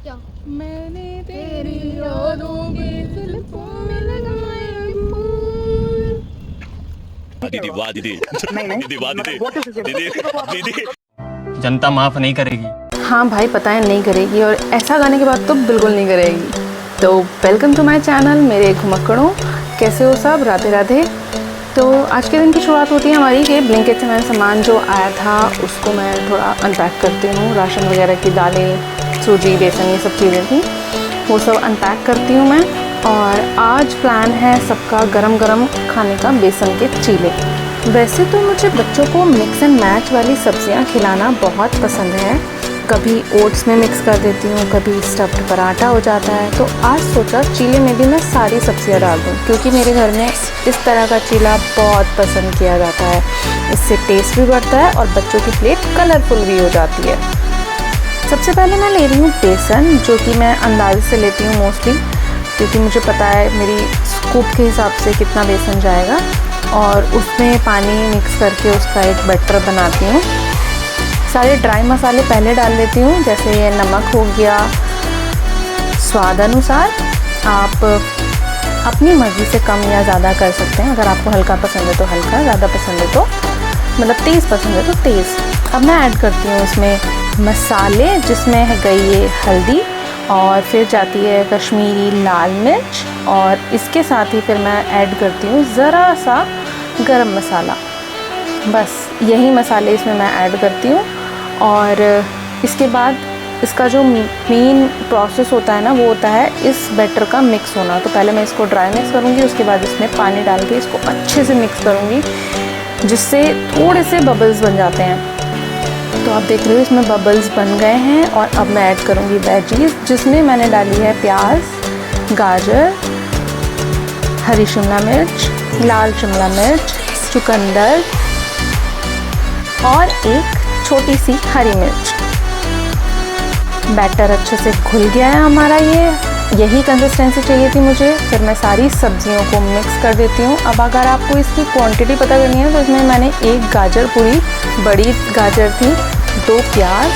क्या? मैंने तेरी यादों के जुल्फों में लगाए फूल। दीदी वाह दीदी दीदी वाह दीदी दीदी दीदी। जनता माफ़ नहीं करेगी। हाँ भाई, पता है नहीं करेगी, और ऐसा गाने के बाद तो बिल्कुल नहीं करेगी। तो वेलकम टू माय चैनल मेरे घुमक्कड़ों, कैसे हो सब? राधे राधे। तो आज के दिन की शुरुआत होती है हमारी कि ब्लिंकिट से मैंने सामान जो आया था उसको मैं थोड़ा अनपैक करती हूँ। राशन वगैरह की दालें, सूजी, बेसन, ये सब चीज़ें थी, वो सब अनपैक करती हूँ मैं। और आज प्लान है सबका गरम गरम खाने का बेसन के चीले। वैसे तो मुझे बच्चों को मिक्स एंड मैच वाली सब्जियां खिलाना बहुत पसंद है। कभी ओट्स में मिक्स कर देती हूँ, कभी स्टफ्ड पराठा हो जाता है। तो आज सोचा चीले में भी मैं सारी सब्जियां डाल दूँ, क्योंकि मेरे घर में इस तरह का चीला बहुत पसंद किया जाता है। इससे टेस्ट भी बढ़ता है और बच्चों की प्लेट कलरफुल भी हो जाती है। सबसे पहले मैं ले रही हूँ बेसन, जो कि मैं अंदाजे से लेती हूँ मोस्टली, क्योंकि मुझे पता है मेरी स्कूप के हिसाब से कितना बेसन जाएगा। और उसमें पानी मिक्स करके उसका एक बैटर बनाती हूँ। सारे ड्राई मसाले पहले डाल लेती हूँ, जैसे ये नमक हो गया, स्वाद अनुसार। आप अपनी मर्ज़ी से कम या ज़्यादा कर सकते हैं। अगर आपको हल्का पसंद है तो हल्का, ज़्यादा पसंद है तो मतलब तेज़ पसंद है तो तेज़। अब मैं ऐड करती हूँ इसमें मसाले, जिसमें है गई ये हल्दी, और फिर जाती है कश्मीरी लाल मिर्च, और इसके साथ ही फिर मैं ऐड करती हूँ ज़रा सा गरम मसाला। बस यही मसाले इसमें मैं ऐड करती हूँ। और इसके बाद इसका जो मेन प्रोसेस होता है ना, वो होता है इस बैटर का मिक्स होना। तो पहले मैं इसको ड्राई मिक्स करूँगी, उसके बाद इसमें पानी डाल के इसको अच्छे से मिक्स करूँगी, जिससे थोड़े से बबल्स बन जाते हैं। तो आप देख रहे हो इसमें बबल्स बन गए हैं। और अब मैं ऐड करूँगी वेजीज, जिसमें मैंने डाली है प्याज, गाजर, हरी शिमला मिर्च, लाल शिमला मिर्च, चुकंदर और एक छोटी सी हरी मिर्च। बैटर अच्छे से घुल गया है हमारा। यही कंसिस्टेंसी चाहिए थी मुझे। फिर मैं सारी सब्जियों को मिक्स कर देती हूँ। अब अगर आपको इसकी क्वांटिटी पता करनी है तो इसमें मैंने एक गाजर, पूरी बड़ी गाजर थी, 2 प्याज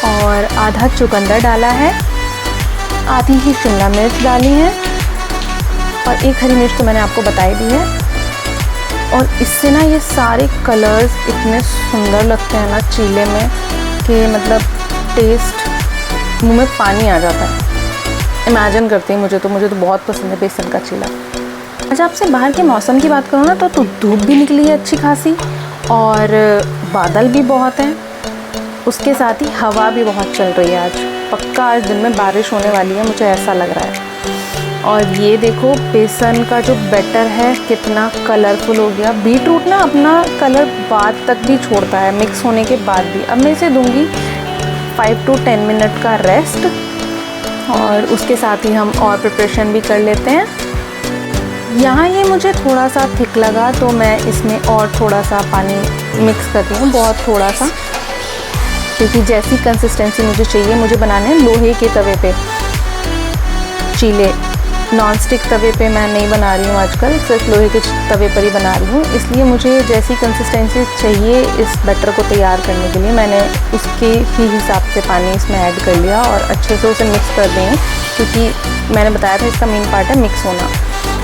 और आधा चुकंदर डाला है, आधी ही शिमला मिर्च डाली है, और एक हरी मिर्च तो मैंने आपको बताई दी है। और इससे ना ये सारे कलर्स इतने सुंदर लगते हैं ना चीले में, कि मतलब टेस्ट मुँह में पानी आ जाता है। इमेजिन करती हूँ, मुझे तो बहुत पसंद है बेसन का चीला। आज आपसे बाहर के मौसम की बात करूँ ना, तो धूप भी निकली है अच्छी खासी, और बादल भी बहुत हैं। उसके साथ ही हवा भी बहुत चल रही है। आज पक्का आज दिन में बारिश होने वाली है, मुझे ऐसा लग रहा है। और ये देखो बेसन का जो बैटर है कितना कलरफुल हो गया। बीटरूट ना अपना कलर बाद तक भी छोड़ता है, मिक्स होने के बाद भी। अब मैं इसे दूंगी 5 to 10 मिनट का रेस्ट, और उसके साथ ही हम और प्रिपरेशन भी कर लेते हैं। यहाँ ये मुझे थोड़ा सा थिक लगा, तो मैं इसमें और थोड़ा सा पानी मिक्स करती हूँ, बहुत थोड़ा सा, क्योंकि जैसी कंसिस्टेंसी मुझे चाहिए। मुझे बनाने हैं लोहे के तवे पे चीले, नॉन स्टिक तवे पे मैं नहीं बना रही हूँ आजकल, सिर्फ लोहे के तवे पर ही बना रही हूँ। इसलिए मुझे जैसी कंसिस्टेंसी चाहिए इस बैटर को तैयार करने के लिए, मैंने उसके ही हिसाब से पानी इसमें ऐड कर लिया और अच्छे से उसे मिक्स कर दें, क्योंकि मैंने बताया था इसका मेन पार्ट है मिक्स होना।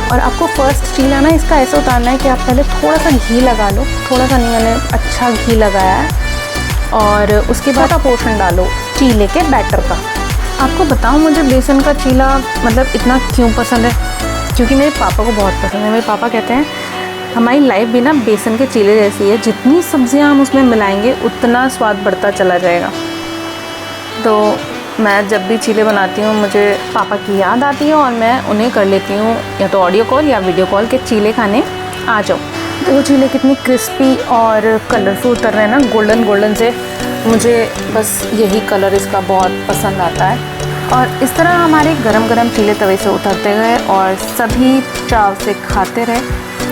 और आपको फर्स्ट चीला ना इसका ऐसा उतारना है कि आप पहले थोड़ा सा घी लगा लो, थोड़ा सा नहीं, मैंने अच्छा घी लगाया है, और उसके बाद आप पोर्शन डालो चीले के बैटर का। आपको बताऊं, मुझे बेसन का चीला मतलब इतना क्यों पसंद है, क्योंकि मेरे पापा को बहुत पसंद है। मेरे पापा कहते हैं हमारी लाइफ भी ना बेसन के चीले जैसी है, जितनी सब्जियां हम उसमें मिलाएंगे उतना स्वाद बढ़ता चला जाएगा। तो मैं जब भी चीले बनाती हूँ मुझे पापा की याद आती है, और मैं उन्हें कर लेती हूँ या तो ऑडियो कॉल या वीडियो कॉल के चीले खाने आ जाओ। तो वो चीले कितनी क्रिस्पी और कलरफुल उतर रहे हैं ना, गोल्डन गोल्डन से। मुझे बस यही कलर इसका बहुत पसंद आता है। और इस तरह हमारे गरम गरम चीले तवे से उतरते गए और सभी चाव से खाते रहे।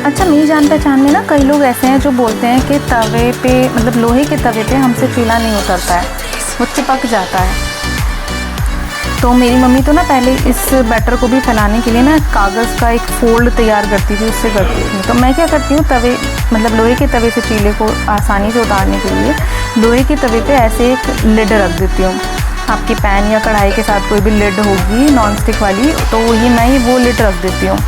अच्छा, मेरी जान पहचान में ना कई लोग ऐसे हैं जो बोलते हैं कि तवे पे, मतलब लोहे के तवे पे हमसे चीला नहीं उतरता है, वो चिपक जाता है। तो मेरी मम्मी तो ना पहले इस बैटर को भी फैलाने के लिए ना कागज़ का एक फोल्ड तैयार करती थी, उससे करती थी। तो मैं क्या करती हूँ, तवे मतलब लोहे के तवे से चीले को आसानी से उतारने के लिए लोहे के तवे पे ऐसे एक लिड रख देती हूँ, आपकी पैन या कढ़ाई के साथ कोई भी लिड होगी नॉन स्टिक वाली, तो मैं वो लिड रख देती हूँ।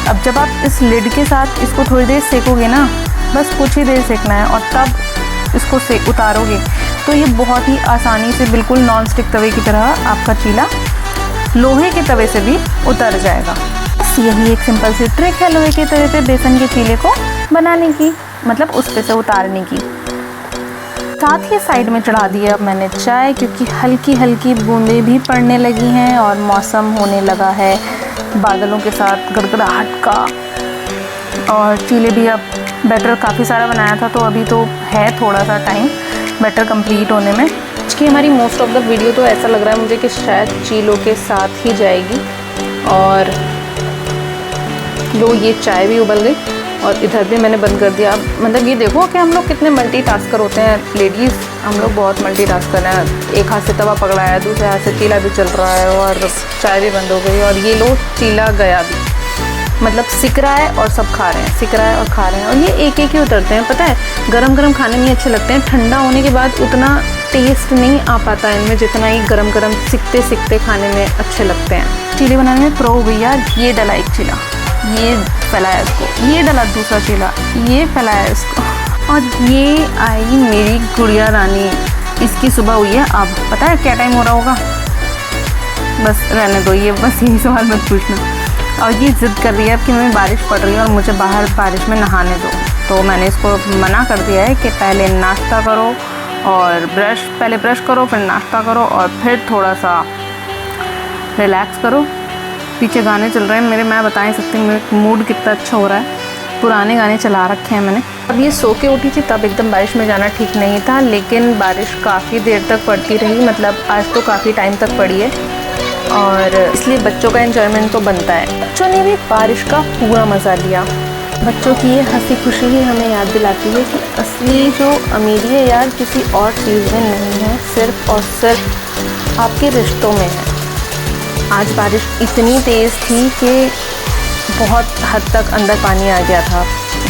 अब जब आप इस लिड के साथ इसको थोड़ी देर सेकोगे ना, बस कुछ ही देर सेकना है, और तब इसको उतारोगे तो ये बहुत ही आसानी से बिल्कुल नॉन स्टिक तवे की तरह आपका चीला लोहे के तवे से भी उतर जाएगा। बस यही एक सिंपल सी ट्रिक है लोहे के तवे पे बेसन के चीले को बनाने की, मतलब उस पे से उतारने की। साथ ही साइड में चढ़ा दिया अब मैंने चाय, क्योंकि हल्की हल्की बूंदें भी पड़ने लगी हैं और मौसम होने लगा है बादलों के साथ गड़गड़ाहट का। और चीले भी अब बैटर काफ़ी सारा बनाया था, तो अभी तो है थोड़ा सा टाइम बैटर कंप्लीट होने में। आज की हमारी मोस्ट ऑफ द वीडियो तो ऐसा लग रहा है मुझे कि शायद चीलों के साथ ही जाएगी। और लो ये चाय भी उबल गई और इधर भी मैंने बंद कर दिया। मतलब ये देखो कि हम लोग कितने मल्टीटास्कर होते हैं लेडीज़, हम लोग बहुत मल्टीटास्कर हैं। एक हाथ से तवा पकड़ा है, दूसरे हाथ से चीला भी चल रहा है और चाय भी बंद हो गई। और ये लो चीला गया भी, मतलब सिक रहा है और सब खा रहे हैं, सिक रहा है और खा रहे हैं। और ये एक एक ही उतरते हैं, पता है गरम गरम खाने में अच्छे लगते हैं, ठंडा होने के बाद उतना टेस्ट नहीं आ पाता है इनमें जितना ही गरम गरम सिकते सिकते खाने में अच्छे लगते हैं। चीले बनाने में प्रो हो गई यार। ये डला एक चीला, ये फैलाया इसको, ये डला दूसरा चीला, ये फैलाया इसको, और ये आई मेरी गुड़िया रानी, इसकी सुबह हुई है। अब पता है क्या टाइम हो रहा होगा, बस रहने दो, ये बस यही सवाल मत पूछना। और ये ज़िद कर रही है अब कि मैं बारिश पड़ रही है और मुझे बाहर बारिश में नहाने दो। तो मैंने इसको मना कर दिया है कि पहले नाश्ता करो और पहले ब्रश करो, फिर नाश्ता करो और फिर थोड़ा सा रिलैक्स करो। पीछे गाने चल रहे हैं मेरे, मैं बता नहीं सकती मेरा मूड कितना अच्छा हो रहा है। पुराने गाने चला रखे हैं मैंने। अब ये सो के उठी थी तब एकदम बारिश में जाना ठीक नहीं था, लेकिन बारिश काफ़ी देर तक पड़ती रही, मतलब आज तो काफ़ी टाइम तक पड़ी है। और इसलिए बच्चों का एंजॉयमेंट तो बनता है। बच्चों ने भी बारिश का पूरा मज़ा लिया। बच्चों की ये हंसी खुशी ही हमें याद दिलाती है कि असली जो अमीरी है यार किसी और चीज़ में नहीं है, सिर्फ और सिर्फ आपके रिश्तों में है। आज बारिश इतनी तेज़ थी कि बहुत हद तक अंदर पानी आ गया था।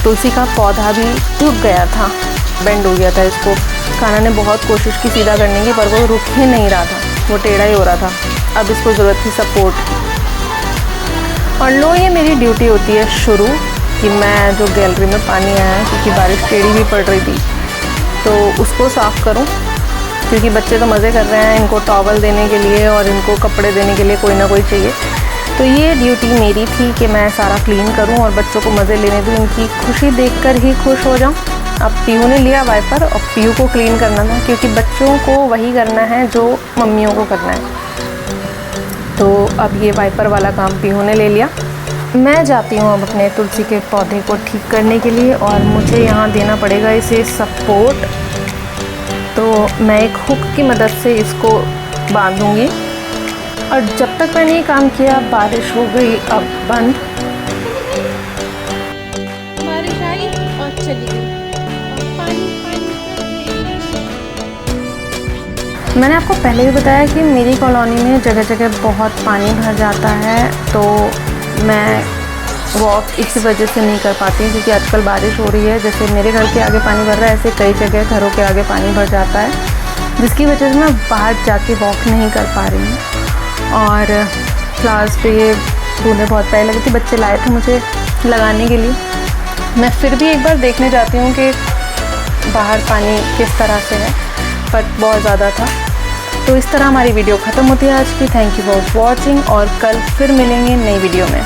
तुलसी का पौधा भी टूट गया था, बेंड हो गया था। इसको कान्हा ने बहुत कोशिश की सीधा करने की, पर वो रुक ही नहीं रहा था, वो टेढ़ा ही हो रहा था। अब इसको ज़रूरत थी सपोर्ट। और लो ये मेरी ड्यूटी होती है शुरू कि मैं जो गैलरी में पानी आया है, क्योंकि बारिश टेढ़ी भी पड़ रही थी, तो उसको साफ़ करूं, क्योंकि बच्चे तो मज़े कर रहे हैं, इनको टॉवल देने के लिए और इनको कपड़े देने के लिए कोई ना कोई चाहिए। तो ये ड्यूटी मेरी थी कि मैं सारा क्लीन करूं और बच्चों को मज़े लेने दूं, इनकी खुशी देखकर ही खुश हो जाऊं। अब पीहू ने लिया वाइपर और पीहू को क्लीन करना था, क्योंकि बच्चों को वही करना है जो मम्मियों को करना है। तो अब ये वाइपर वाला काम पीहू ने ले लिया। मैं जाती हूँ अब अपने तुलसी के पौधे को ठीक करने के लिए, और मुझे यहाँ देना पड़ेगा इसे सपोर्ट। तो मैं एक हुक की मदद से इसको बांधूँगी, और जब तक मैंने ये काम किया बारिश हो गई अब बंद। बारिश आई और चली गई, और पानी मैंने आपको पहले भी बताया कि मेरी कॉलोनी में जगह जगह बहुत पानी भर जाता है, तो मैं वॉक इसी वजह से नहीं कर पाती, क्योंकि आजकल बारिश हो रही है। जैसे मेरे घर के आगे पानी भर रहा है, ऐसे कई जगह घरों के आगे पानी भर जाता है, जिसकी वजह से मैं बाहर जाके वॉक नहीं कर पा रही हूँ। और फ्लावर्स पे ये बूंदें बहुत प्यारी लगी थी, बच्चे लाए थे मुझे लगाने के लिए। मैं फिर भी एक बार देखने जाती हूँ कि बाहर पानी किस तरह से है, पर बहुत ज़्यादा था। तो इस तरह हमारी वीडियो ख़त्म होती है आज की। थैंक यू फॉर वॉचिंग, और कल फिर मिलेंगे नई वीडियो में।